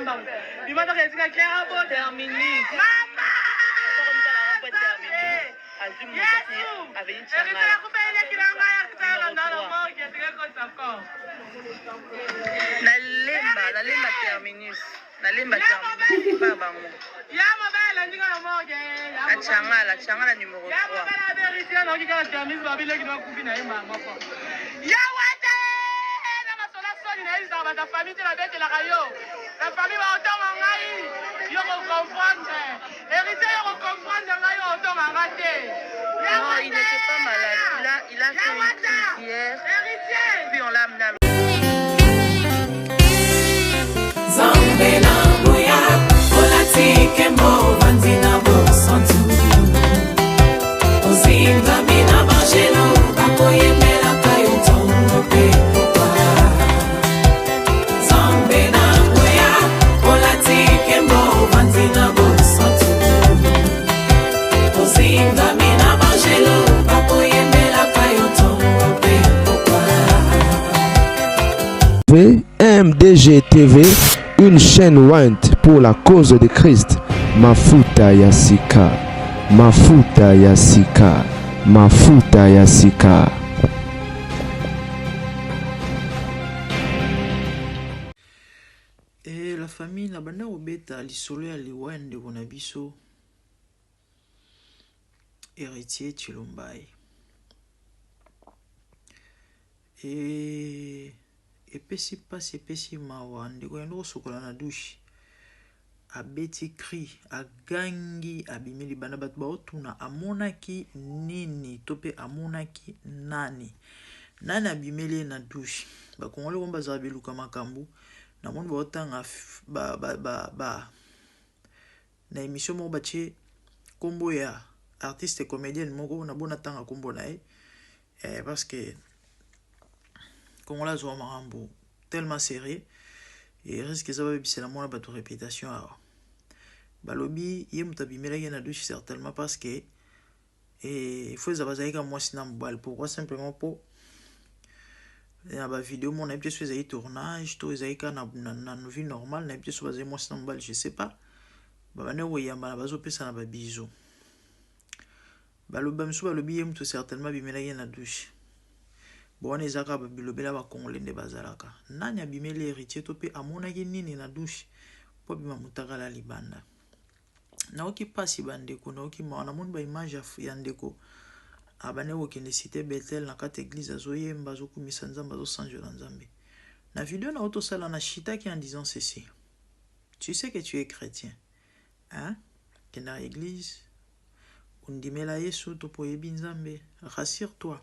Il va te dire que Claire a terminé. Maman! Nalemba terminus. Nalemba terminus. Baba mo. La changala numéro 3. La famille de la bête et la rayon. La famille va autant en raï. Ils vont comprendre. Héritier, ils vont comprendre. Non, il n'était pas malade. Il a fait une crise hier. Puis on l'a amené à MDG TV, une chaîne Wint pour la cause de Christ. Mafuta Yasika, Mafuta Yasika, Mafuta Yasika. Et la famille n'a pas obéta l'isolo à l'Iwan de Bonabiso, héritier Chilombai. Et pesi passe pesi mawa ndeko yendo sokola na douche abeti cri agangi abimeli bana bat ba otuna amonaki nini tope amonaki nani abimeli na douche ba kongole komba za beluka makambu na moni ba otanga ba na émission mo bache kombo ya artiste comédienne moko na bona tanga kombo na parce que comme là zo marambo tellement serré et risque ça va bisela moi ba to réputation balobi ye mutabimela na douche certainement parce que il faut ça bazaika moi sina mbal pourquoi simplement pour na ba vidéo mon habitude sur les tournage to zaika na vie normale na habitude sur bazai moi sina mbal je sais pas ba bana woyamba na bazo pesa na ba bisous balobi mso balobi ye muto certainement bimela na douche. Bon, les Arabes bilobela ba Congolais de bazalaka. Nani abimeli héritier tope amonaki nini na douche po bima mutaka la libanda. Na oki pasi bandeko na oki ma na moni ba image ya ndeko. Abane wokende cité Bethel na kata église azoyemba azokumisa nzambe azosanjola nzambe. Na vidéo na auto sala na shitaki en disant ceci. Tu sais que tu es chrétien. Hein? Kenda église undimela Yesu topo yebi nzambe. Rassure-toi.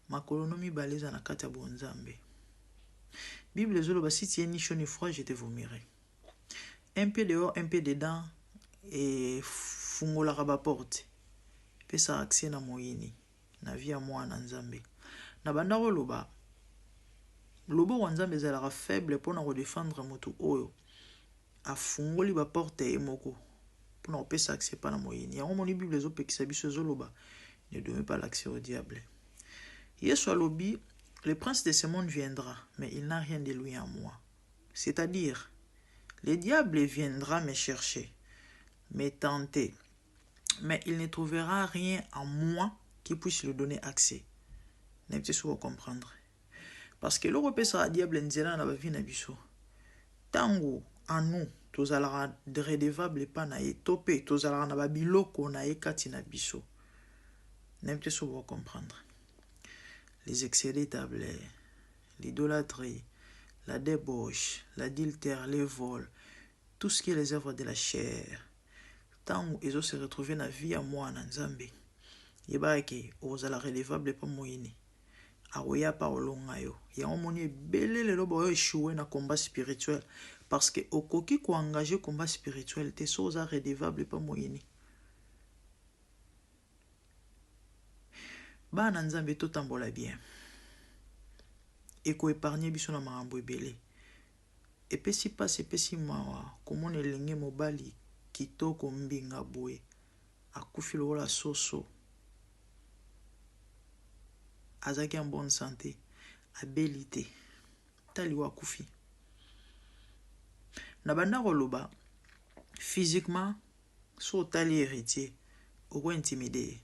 Ma colonomie baleza na kata bonzambe. Bible zolo basi tie ni chaud ni froid, je te vomirai. Un peu dehors, un peu dedans et fungola raba porte. Pesa accès na moyini na via moi na nzambe. Na banda loba. Lobo wa nzambe zala faible pour na redéfendre moto oyo. A fungoli ba porte e moko. Pour na pesa accès pas na moyini. Ya moni Bible zo pekisa biso zoloba. Ne donnez pas l'accès au diable. Yesu alobi, le prince de ce monde viendra, mais il n'a rien de lui en moi. C'est-à-dire, le diable viendra me chercher, me tenter, mais il ne trouvera rien en moi qui puisse lui donner accès. N'êtes-vous sûr de comprendre? Parce que l'Europe sera diable nzela na bavi na biso. Tango en nous, tozalara de redevable pas na ye topé, tozalara na babiloko na ye kati na biso. N'êtes-vous sûr de comprendre? Les excès d'étable, l'idolâtrie, la débauche, l'adultère, les vols, tout ce qui est les œuvres de la chair. Tant où ils ont se retrouvé dans la vie à moi en Nzambe, il y a que aux ala relevable pas moyenne. Aoya pa olongayo. Il y a un moni belé le lobo échoué dans combat spirituel parce que au koki ko engagé combat spirituel, tes choses à redevable pas moyenne. Ba na nzambe to tambola bien. Eko épargner biso na marambo ebele. Epesi passe epesi mawa komona elenge mobali kitoko mbinga boye. Akufi lokola soso. Azaki en bonne santé. Abelité. Tali wa akufi. na banda koloba physiquement so tali héritier oko intimidé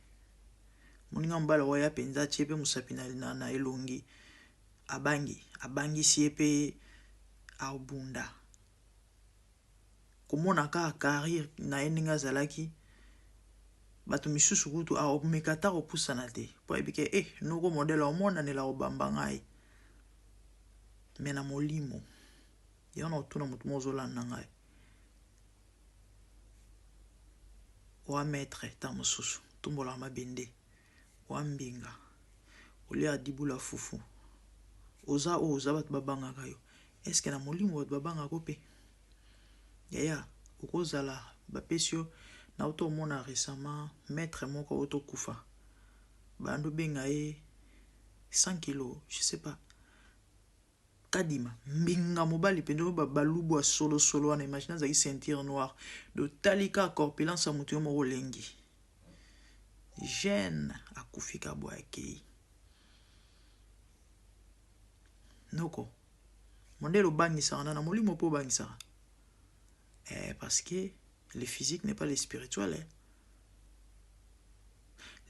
moninga mbala waya penza chepe musapi na elongi abangi siepe abunda komona ka carrière na eninga zalaki bato misusu kutu mekata kopusana te po ebike noko modèle omonanela obamba ngai me na molimo yana otuna motu mozolanda ngai oa maître ta mosusu tumbola mabende oa mbinga olia dibula fufu oza bato babangaka yo eske na molimo bato babangaka ko pe yaya okozala bapesi yo na otomona récemment maître moko otokufa bando benga ye 100 kilos je sais pas kadima mbinga mobali pendo balubu solo wana imagine azaki ceinture noire de talika corpulence ya mutu yo moko lengi jeune akufika boyakei noko mondelo bangisaka na molimo po bangisaka parce que le physique n'est pas le spirituel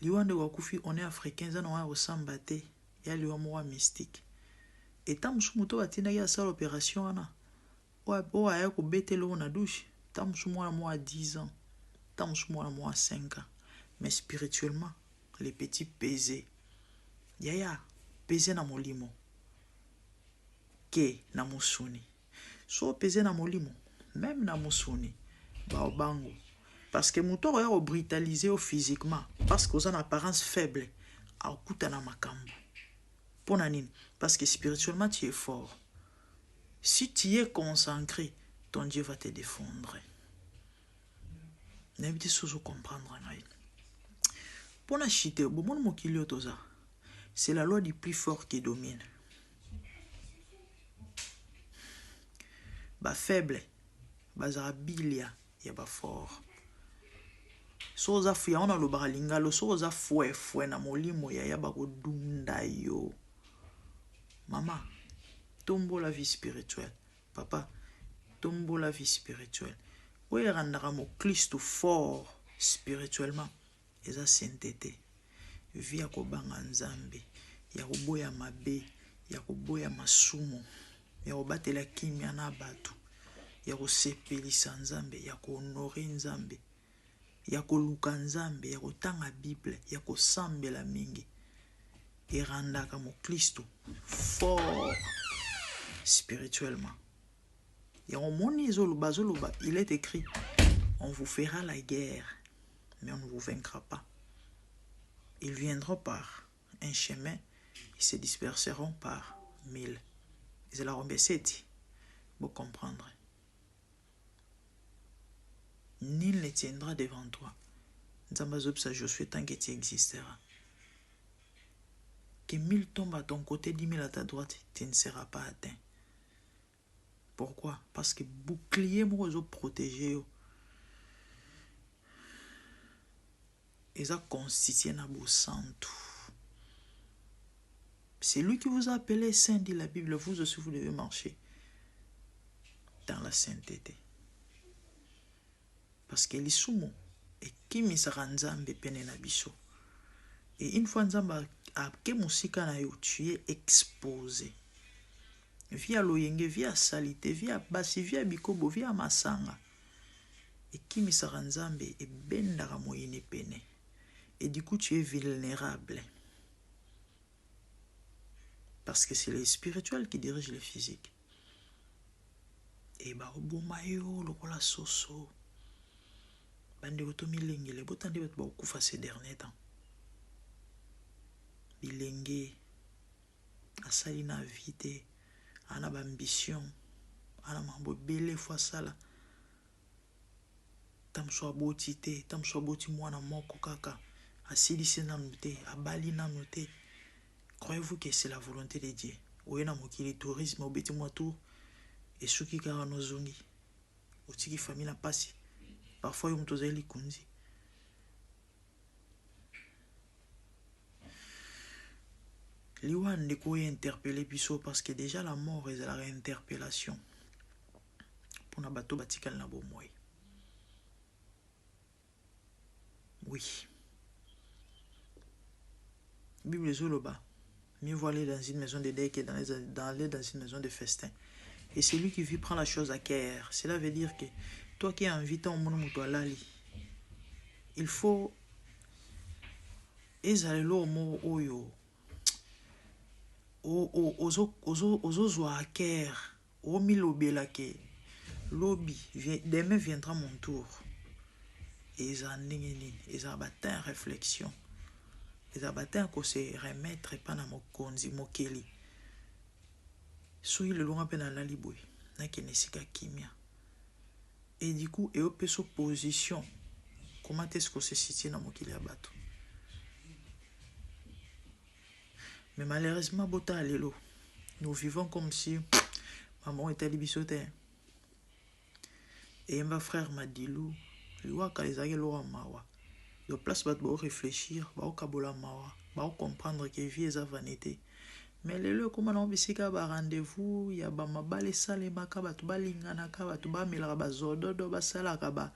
liwande wakufi on est africain zana wa osamba te ya liwa mwa mystique eta musu moto batina ya sala opération wana o aya ko betelo na douche ta musu mwa 10 ans ta musu mwa 5 ans mais spirituellement les petits pesés yaya pesé na molimo ke na musuni so pesé na molimo même na musuni ba bango parce que moto oya ko brutaliser physiquement parce que aux en apparence faible a okuta na makambo pona nini parce que spirituellement tu es fort si tu es concentré ton Dieu va te défendre n'habite sous comprendre ngai pona chite bomon mokili otoza c'est la loi du plus fort qui domine ba faible bazara bilia ya ba fort so za fuya ona lo balinga so za fue na molimo ya ba kodunda yo mama tombo la vie spirituelle papa tombo la vie spirituelle oye randaka mo Christ fort spirituellement eza sainteté vie ya kobanga nzambe ya koboya mabe ya koboya masumo ya kobatela kimia na bato ya kosepelisa nzambe ya kohonore nzambe ya koluka nzambe ya kotanga bible ya kosambela mingi erandaka mo Kristo fort spirituellement ya omoni ezoloba il est écrit on vous fera la guerre mais on ne vous vaincra pas ils viendront par un chemin ils se disperseront par 1000 c'est la rombeseti vous comprendre nul ne tiendra devant toi. Josué tant que tu existeras. Que 1000 tombent à ton côté, 10 000 à ta droite, tu ne seras pas atteint. Pourquoi? Parce que bouclier moi protégé. Et ça constitue un beau santo. C'est lui qui vous a appelé saint, dit la Bible. Vous aussi, vous devez marcher dans la sainteté. Parce que les sumo et qui misera nzambe pene na biso. Et une fois nzamba a ke musika na yo, tu es exposé. Via loyenge, via salité, via basi, via bikobo, via masanga. Et qui misera nzambe et bendara moyene pene. Et du coup tu es vulnérable. Parce que c'est le spirituel qui dirige le physique. Et ba obomayo lokola soso. Bande otomi lenge le botande bat ba okufa ces derniers temps. Bilenge asali na vite ana ba ambition ana mambo bele fois sala tamso aboti te tamso aboti mwana moko kaka asilisi nanu te abali nanu te. Croyez-vous que c'est la volonté de Dieu? Oyena mokili tourisme obeti mwa tour et suki kaka nozongi otiki famille na pasi parfois yom tozali kunzi. Liwan ndeko interpeller biso parce que déjà la mort est la réinterpellation pour na bateau batikal na bomoi. Oui. Bible Zoloba. Mieux vaut aller dans une maison de deuil que d'aller dans une maison de festin. Et celui qui vit prend la chose à cœur. Cela veut dire que toi qui es invité au monde mutualali, il faut ezalelo mo oyo ozo zwa à cœur. O milobela ke lobby demain viendra mon tour. Et ça a battu en réflexion. Et ça a battu en se remettre pendant mon konzi mokeli. Soy le long à peine à la liboué. N'a qu'une esika kimia. Et du coup, et au peso position. Comment est-ce que se situe dans mokeli à bateau? Mais malheureusement, bota alelo. Nous vivons comme si maman était libisoté. Et ma frère m'a dit lou. Liwa kalizage lo mawa. Yo place bat ba réfléchir, ba kabola mawa, ba comprendre que vie est vanité. Mais le comment on bisika ba rendez-vous, ya ba mabale sale makaba to balingana ka ba to ba melaka ba zododo ba sala ka ba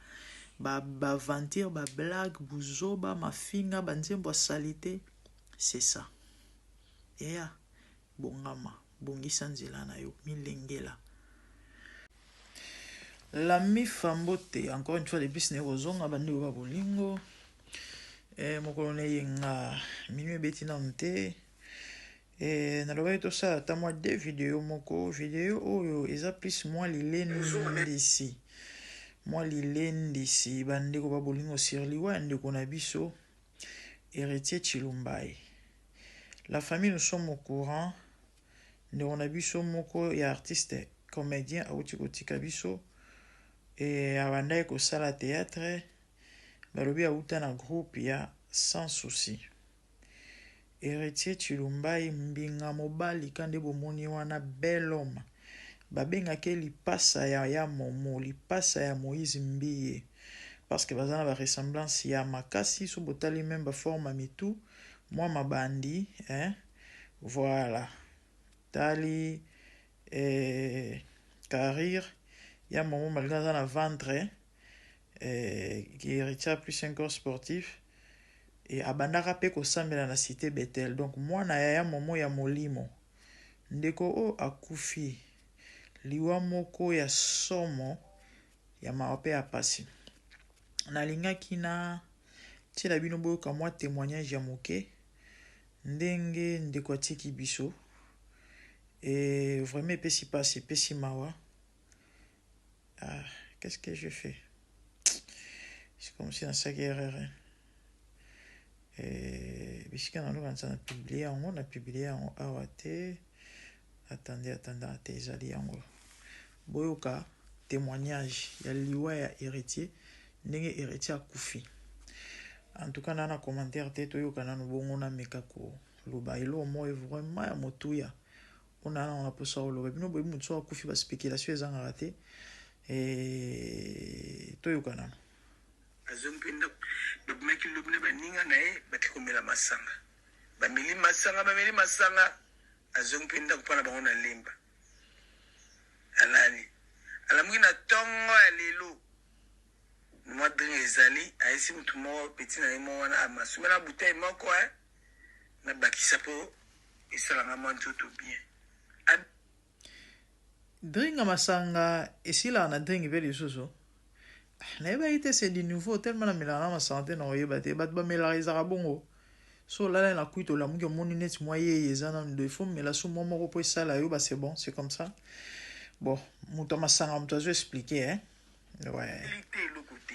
ventir ba blague buzo ba mafinga ba nzembo salité. C'est ça. Et ya bongama, bongisa nzela na yo milengela. L'ami Fambote, encore une fois, depuis ce n'est pas bandi wa bolingo. Mon colonel yenga minue betina mte. Na loba to ça ta moi deux vidéos moko vidéo oyo eza plus moi lilendi moi lilendi bandi ko ba bolingo sur liwa ndeko na biso héritier Chilumbai. La famille nous sommes au courant. Ndeko na biso moko ya artiste comédien auti kotika biso. Et abandai ko sala théâtre balobi auta na groupe ya sans souci. Héritier Chilumbai mbinga mobali kande bomoni wana bel homme babenga ke lipasa ya momo lipasa ya Moïse Mbiye parce que bazana ba ressemblance ya makasi so botali même ba forme mitu moi mabandi voilà tali carrière ya momo malgré na ventre qui héritier plus un corps sportif et abandaka pe ko sambela na cité Bethel. Donc moi na ya momo ya molimo ndeko o akufi liwa moko ya somo ya maope ya pasi na linga kina tila bino boyo ka moi témoignage ya moke ndenge ndeko atiki biso et vraiment pesi pasi pesi mawa. Qu'est-ce que je fais? C'est comme si dans ça erreur. Et puisqu'on a publié on a publié en AOT. Attendez ezali yango. Boyoka témoignage ya liwa ya héritier ndenge héritier akufi. En tout cas na commentaire te toyoka na bongo na meka ko loba ilo mo vraiment ya motuya. On a posa loba bino boyi mutso akufi ba spéculation ezanga raté. Et toyoka na azompinda bamaki lobne baninga naye bakikomela masanga bamili masanga azompinda kupana bango na lemba alani alamuki na tongo ya lelo mwa dringa ezali aesi mutu moko peti na ye mo wana amasumela bouteille moko na bakisa po esalanga mwa nzoto bien dringa masanga esila na dringa pe lisusu nayeba ite c'est du nouveau tellement na milana ma santé na oyeba te bat ba melarizaka bongo so lala na kuito la muki omoni neti mwa ye ezana de faut mela so mwa moko po esala yo ba c'est bon c'est comme ça bon muto masanga muto azo expliquer ouais le côté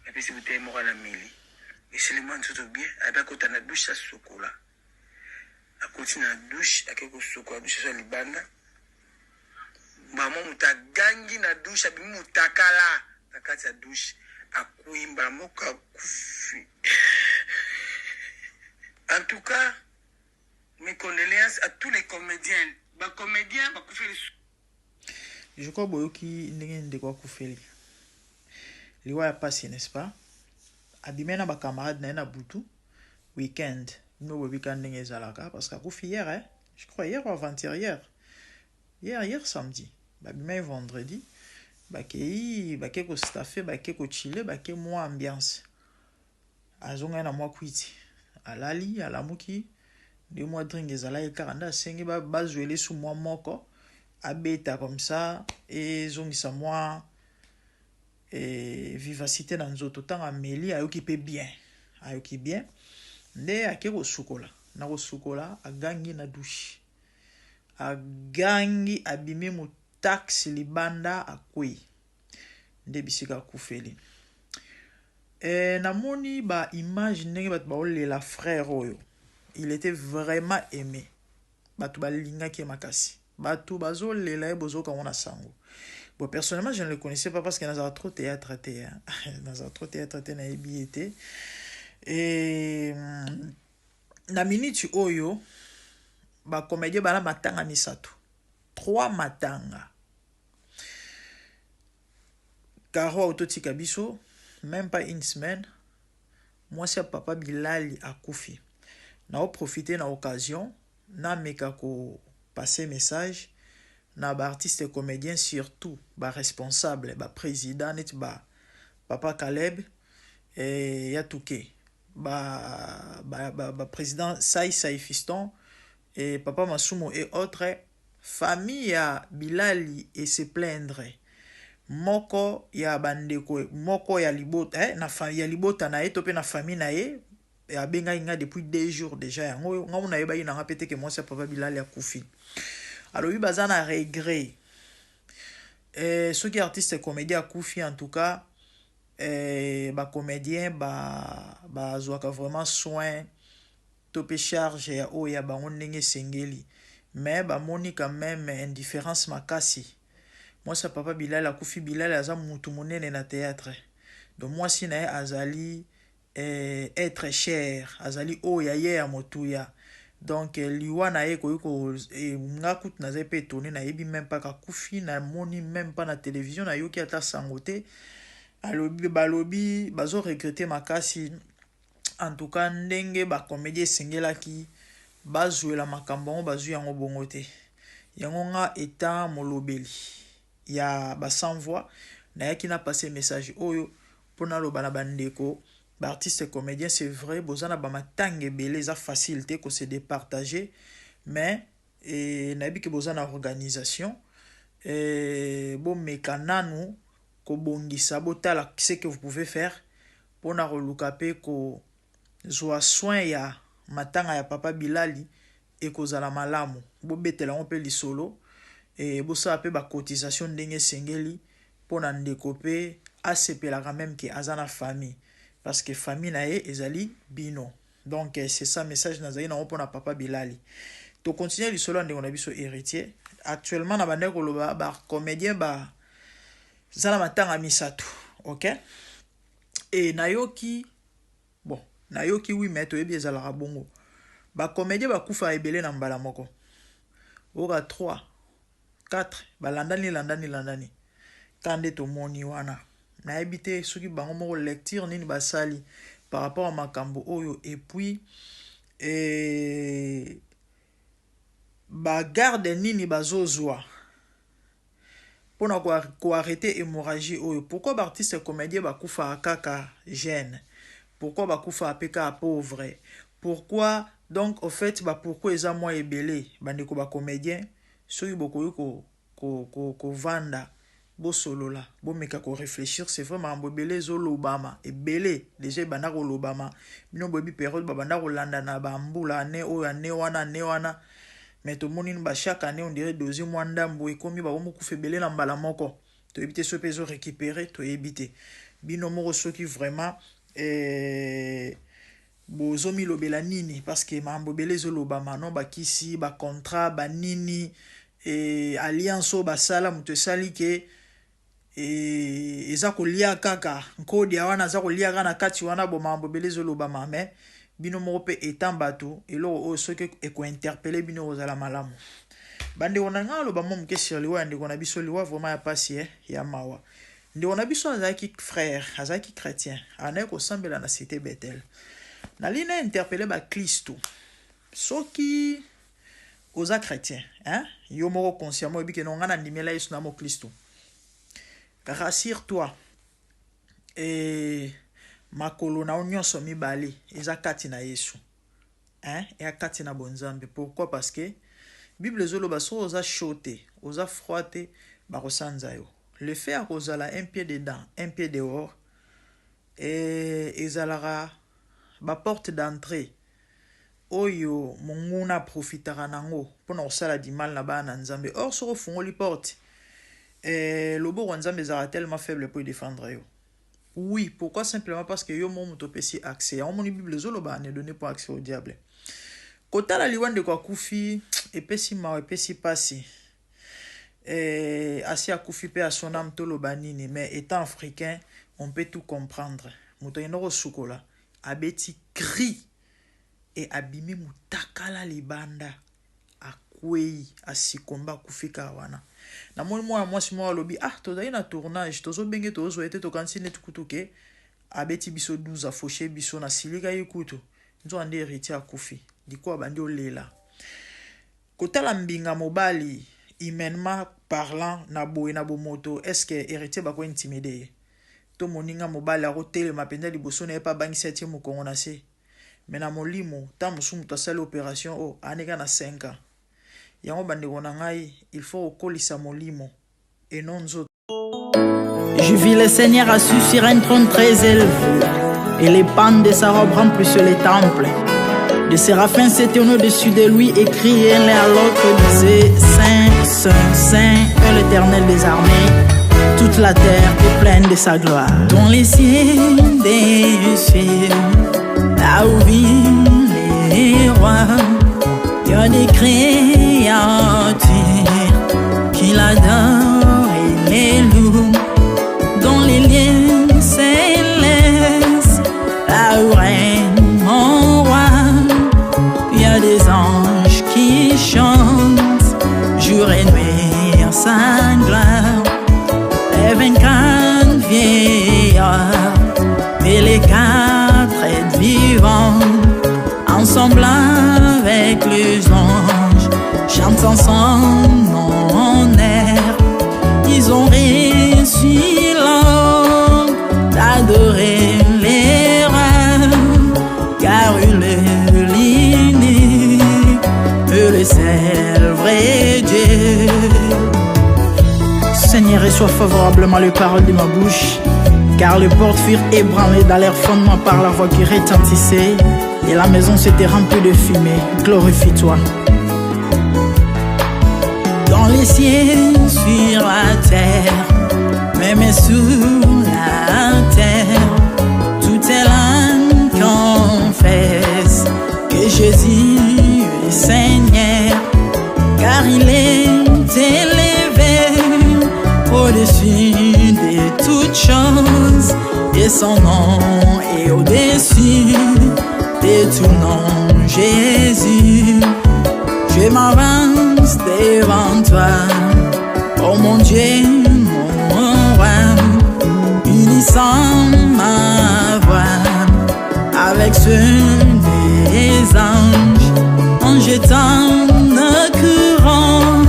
et puis c'est bouteille moko na mili et c'est le monde tout bien aba kota na douche sa sokola akoti na douche akeko sokola douche sa libanda maman muta gangi na douche abi mutakala na kati ya douche akuimba moka kufi. En tout cas, mes condoléances à tous les comédiens. Comédiens, je crois boyoki ndenge ndeko akufeli liwa ya pasi n'est-ce pas abimena ba camarade na butu weekend no weekend ndenge ezalaka parce que akufi hier je crois hier ou avant-hier hier samedi babima vendredi bake ko staffer bake ko chiller bake moi ambiance azonga na moi kwiti alali alamuki de moi drink ezala ekaranda sengi bazwele sous moi moko abeta comme ça et zongisa moi et vivacité dans nzoto tanga meli ayoki pe bien ayoki bien nde akeko sukola na ko sukola agangi na douche agangi abimi mu taxi libanda akui nde bisika kufeli namoni ba image ndenge bato baolela frère oyo il était vraiment aimé bato balingaki makasi bato bazolela ye bozoka ngona sango. Bon, personnellement je ne le connaissais pas parce que dans trop théâtre dans trop théâtre na ebiete et na minute oyo ba comédie bala matanga misato 3 matanga Karo autotika biso même pas une semaine moi c'est papa Bilali akufi na profiter na occasion na meka ko passer message na ba artiste comédien surtout ba responsable ba président net ba papa Caleb et Yatuke ba président Sai Fiston et papa Masumo et autres famille ya Bilali et se plaindre moko ya bandeko moko ya libota na famille ya libota na to pe na famille na ye abenga inga depuis 2 jours déjà yango ngona yeba ina ngapete que moi c'est papa Bilali akufi. Alors lui bazana regret ceux qui artistes comédien akufi en tout cas ba comédien ba zoaka vraiment soin topé charge ya o ya ba ndenge sengeli mais ba moni quand même indifférence makasi. Moi c'est papa Bilali akufi Bilali aza mutu monene na théâtre donc moi si na azali être cher azali o ya ye ya motuya donc liwa na ye ko ngakut na zepe étonné na yebi même pas kakufi na moni même pas na télévision na yoki ata sangote alobi balobi bazo regretter makasi en tout cas ndenge ba comédie singelaki bazwela makambo bazu yango bongote yango nga eta molobeli ya ba sans voix na yaki na passer message oyo pona lo bana bandeko ba artiste comédien c'est vrai bozana ba matanga belé za facilité ko se départager mais na yebi ke bozana organisation bon mekananu ko bongisa botala ce que vous pouvez faire pona roluka pe ko zoa soin ya matanga ya papa Bilali et kozala malamu bo betela on pe lisolo et bosa pe ba cotisation ndenge sengeli pona ndeko pe asepela quand même que azana famille parce que famille na ye ezali bino donc c'est ça message nazali na pona papa Bilali to continuer lisolo ndeko na biso héritier actuellement na bande ko loba ba comédien ba zala matanga misato OK et nayoki bon nayoki oui mais to yebi ezala bongo ba comédien ba kufa ebele na mbala moko oka 3 4 balandani kande to moni wana na habité soki bango moko lecture nini basali par rapport à makambo oyo et puis ba garde nini bazozwa pona ko arrêter hémorragie oyo pourquoi ba artiste comédien ba kufa kaka jeune pourquoi ba kufa peka pauvre pourquoi donc au fait pourquoi eza moi ebele bandeko ba comédien soki bokoyi ko vanda bo solola bo meka ko réfléchir c'est vraiment mbobele zo lobama ebele déjà banda ko lobama bino bobi période banda ko landa na ba mbula ne o ya ne wana mais to moni ba chaque année on dirait deuxième mois ndambo ekomi ba mo ku febele na mbala moko to éviter ce peso récupérer to éviter bino moko soki vraiment bozomi lobela nini parce que mambo belezo lobama non bakisi ba contrat ba nini et alliance o basala muto sali ke eza kolia kaka nkodi wana za kolia kana kati wana bo mambo belezo lobama mais bino moko pe etambatu elo o soki eko interpeller bino ozala malamu bande ona ngalo ba mom ke sur liwa ndiko na biso liwa vraiment ya pasi ya mawa ndiko na biso azaki frère azaki chrétien ana ko sambela na cité Bethel na lina interpeller ba Kristo soki oza chrétien yo moko consciemment ebike no ngana ndimela Yesu na mo Kristo rassure-toi. Et makolo na nyonso mibale eza kati na Yesu. Hein? Et a kati na bonzambe. Pourquoi? Parce que Bible zoloba so oza chote, oza froite, barosanza yo. Le fait à kozala un pied dedans, un pied dehors, et ezalara ba porte d'entrée. Oyo monguna profitera nango pona osala di mal na ba na nzambe. Or so fungoli porte. Lobo wa nzambe zara tellement faible pour défendre yo. Oui, pourquoi? Simplement parce que yo mon topesi accès. En mon Bible zoloba ne donné pas accès au diable. Kota la liwan de kwa kufi epesi ma epesi pasi. Asi a kufi pe a son âme tolo banini, mais étant africain, on peut tout comprendre. Muto inoro sukola abeti cri et abimi mutakala libanda akwei asikomba kufika wana. Na moi si moi lobi toza na tournage tozo benge tozo ete to kansine tukutuke abeti biso 12 a fauché biso na silika yikutu nzo ande héritier akufi diko abandi olela kotala mbinga mobali humainement parlant na boye na bomoto est-ce que héritier bako intimider to moninga mobali akotele mapenda liboso na pa bangi 7e mokongo na se mais na molimo ta musumu to sala opération aneka na 5 ans. Il faut okolisa molimo et non nzoto. Je vis le Seigneur assis sur un trône très élevé, et les pans de sa robe remplissent les temples. Des séraphins s'étaient au-dessus de lui et criaient l'un à l'autre, disaient Saint, Saint, Saint est l'Éternel des armées. Toute la terre est pleine de sa gloire. Dans les cieux des cieux, là où vivent les rois, il y a des créatures qui l'adorent et les louent. Dans les lieux célestes, là où règne mon roi, il y a des anges qui chantent jour et nuit en sa gloire. Les 24 vieillards et les 4 êtres vivants, ensemble avec les anges, chantent ensemble en air. Ils ont réussi l'ordre d'adorer les rois, car il est l'unique, le seul vrai Dieu. Seigneur, reçois favorablement les paroles de ma bouche, car les portes furent ébranlées dans leur fondement par la voix qui retentissait, et la maison s'était remplie de fumée. Glorifie-toi. Dans les cieux, sur la terre, même sous la terre, toute langue confesse que Jésus est Seigneur, car il est élevé au-dessus de toutes choses, et son nom est au-dessus de tout nom. Jésus, je m'avance devant toi, oh mon Dieu, mon roi, unissant ma voix avec ceux des anges, en jetant nos courants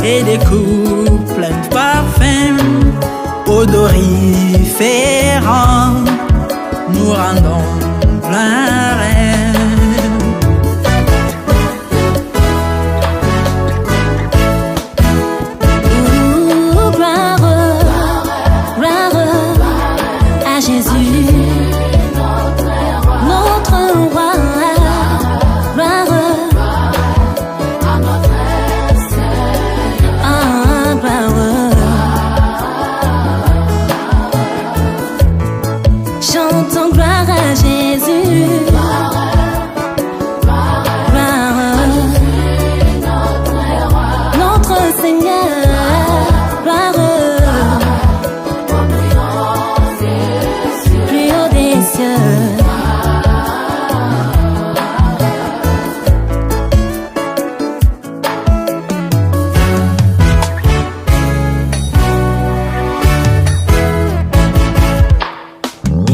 et des coups pleins de parfums odoriférants, nous rendons gloire.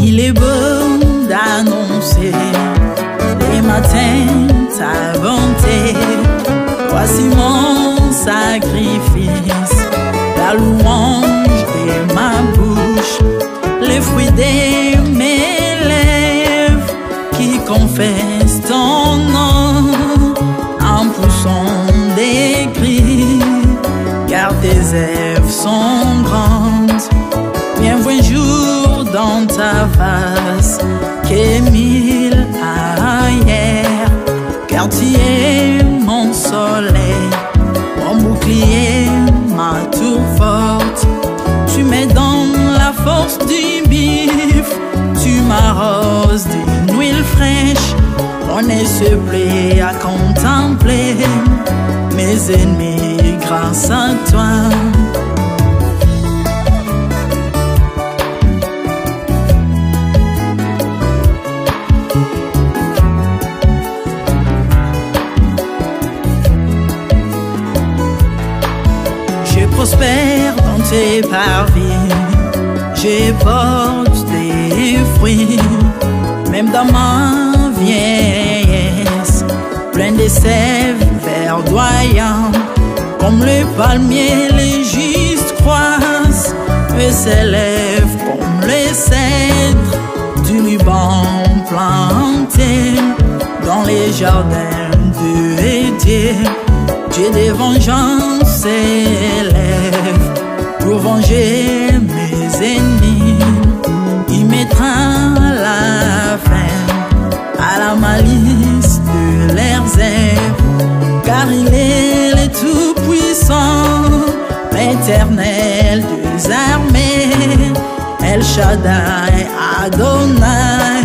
Il est beau d'annoncer les matins ta bonté. Voici mon sacrifice, la louange de ma réserves sont grandes. Viens voir un jour dans ta face qu'Émile ailleurs, car tu es mon soleil, mon bouclier, ma tour forte. Tu mets dans la force du bif, tu m'arroses d'une huile fraîche. On est se plaît à contempler mes ennemis grâce à toi. Je prospère dans tes parvis, je porte des fruits, même dans ma vieillesse, plein de sève verdoyant, comme le palmier les justes croissent, et s'élèvent comme les cèdres du Liban planté dans les jardins de Dieu. Dieu des vengeances s'élève pour venger mes ennemis. Il mettra la fin à la malice de leurs œuvres, car il est le tout-puissant, l'éternel des armées, El Shaddai Adonai,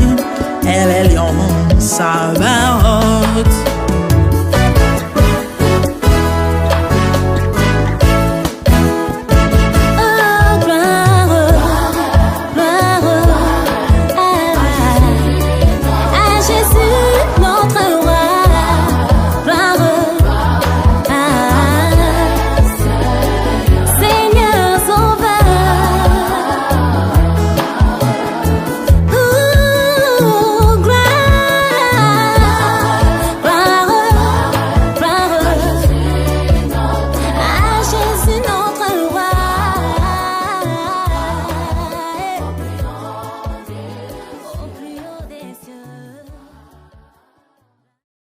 El Elyon Sabaoth.